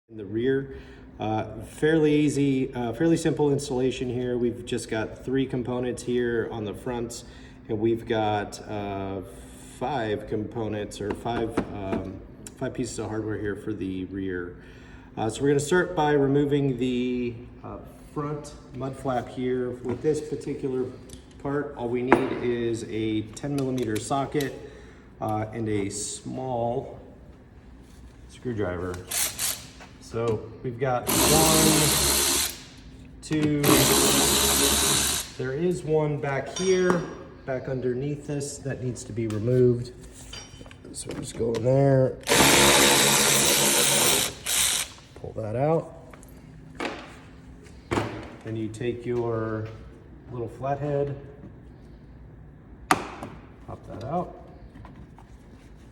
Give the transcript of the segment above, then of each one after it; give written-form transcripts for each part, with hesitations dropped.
In the rear, fairly easy, fairly simple installation here. We've just got 3 components here on the front, and we've got 5 components or 5 pieces of hardware here for the rear. So we're going to start by removing the front mud flap here. With this particular part, all we need is a 10mm socket and a small screwdriver. So we've got 1, 2, there is one back here, back underneath this that needs to be removed. So just go in there, pull that out. Then you take your little flathead, pop that out.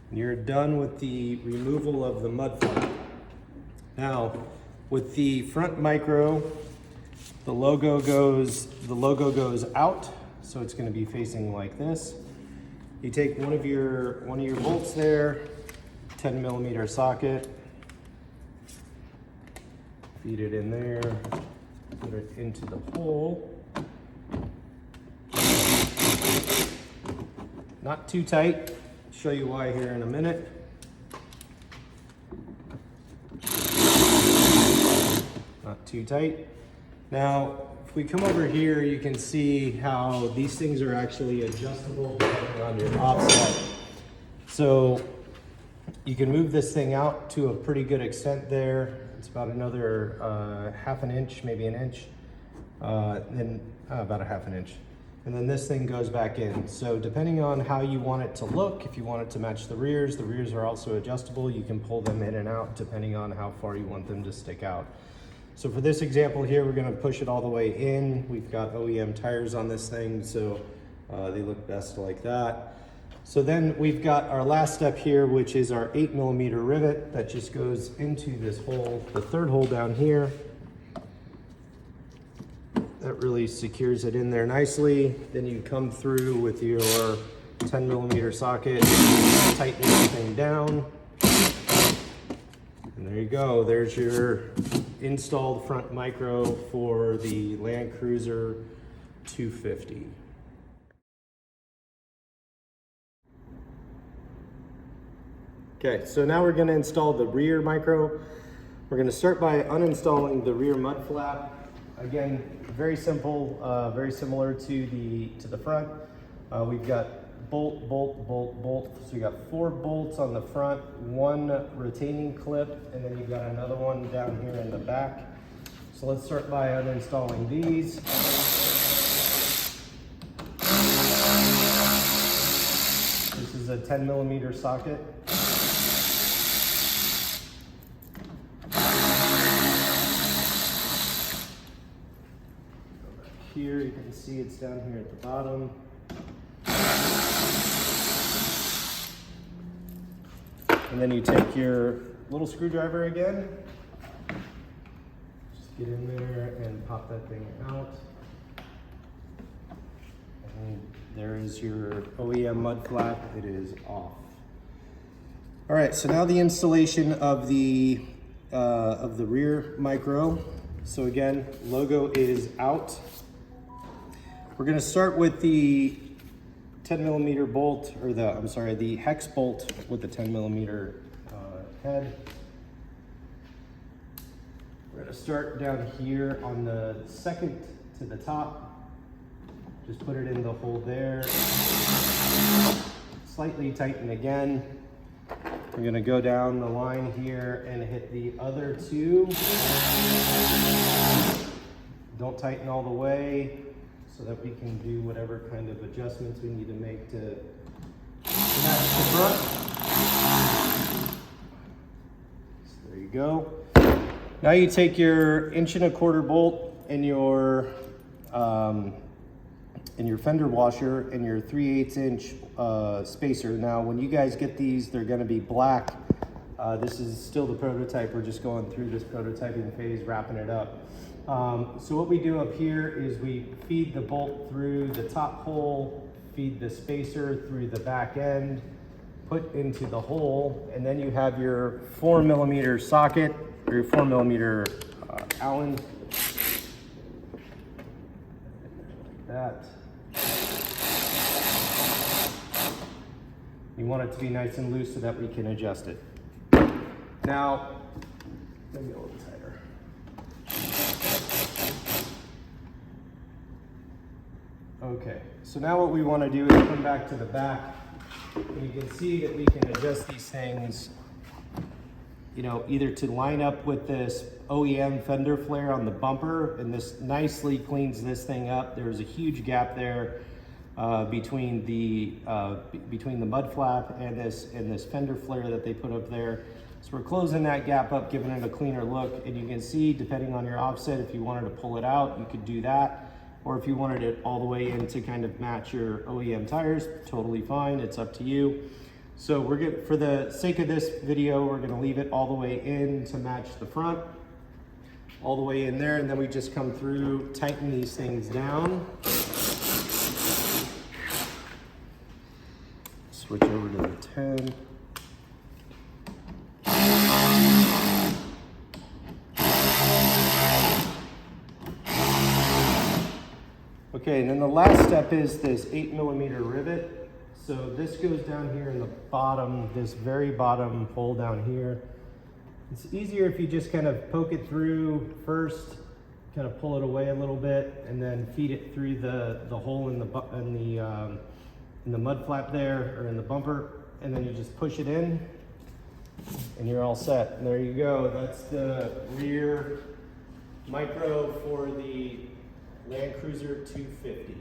And you're done with the removal of the mud flap. Now, with the front micro, the logo goes out, so it's going to be facing like this. You take one of your bolts there, 10mm socket, feed it in there, put it into the hole. Not too tight. I'll show you why here in a minute. Not too tight. Now, if we come over here, you can see how these things are actually adjustable depending on your offset. So you can move this thing out to a pretty good extent there. It's about another half an inch, maybe an inch, then about a half an inch. And then this thing goes back in. So depending on how you want it to look, if you want it to match the rears are also adjustable. You can pull them in and out depending on how far you want them to stick out. So for this example here, we're gonna push it all the way in. We've got OEM tires on this thing, so they look best like that. So then we've got our last step here, which is our 8mm rivet that just goes into this hole, the third hole down here. That really secures it in there nicely. Then you come through with your 10mm socket, tighten everything down. And there you go, there's your installed front micro for the Land Cruiser 250. Okay, so now we're going to install the rear micro. We're going to start by uninstalling the rear mud flap. Again, very simple, very similar to the front. We've got bolt, bolt, bolt, bolt. So you got 4 bolts on the front, 1 retaining clip, and then you've got another one down here in the back. So let's start by uninstalling these. This is a 10mm socket. Here you can see it's down here at the bottom. And then you take your little screwdriver again, just get in there and pop that thing out. And there is your OEM mud flap, it is off. All right, so now the installation of the rear micro. So again, logo is out. We're gonna start with the 10mm bolt, or the hex bolt with the 10mm head. We're gonna start down here on the second to the top. Just put it in the hole there. Slightly tighten again. We're gonna go down the line here and hit the other 2. Don't tighten all the way, so that we can do whatever kind of adjustments we need to make to match the front. So there you go. Now you take your 1¼ inch bolt and your fender washer and your 3/8 inch spacer. Now when you guys get these, they're gonna be black. This is still the prototype. We're just going through this prototyping phase, wrapping it up. So what we do up here is we feed the bolt through the top hole, feed the spacer through the back end, put into the hole, and then you have your 4mm socket or your 4mm Allen. Like that. You want it to be nice and loose so that we can adjust it. Now, maybe a little tighter. Okay, so now what we want to do is come back to the back. And you can see that we can adjust these things, you know, either to line up with this OEM fender flare on the bumper, and this nicely cleans this thing up. There's a huge gap there between the mud flap and this fender flare that they put up there. So we're closing that gap up, giving it a cleaner look. And you can see, depending on your offset, if you wanted to pull it out, you could do that. Or if you wanted it all the way in to kind of match your OEM tires, totally fine, it's up to you. So we're good, for the sake of this video, we're gonna leave it all the way in to match the front, all the way in there, and then we just come through, tighten these things down. Switch over to the 10. Okay, and then the last step is this 8mm rivet. So this goes down here in the bottom, this very bottom hole down here. It's easier if you just kind of poke it through first, kind of pull it away a little bit, and then feed it through the hole in the mud flap there, or in the bumper, and then you just push it in, and you're all set. And there you go. That's the rear micro for the Land Cruiser 250.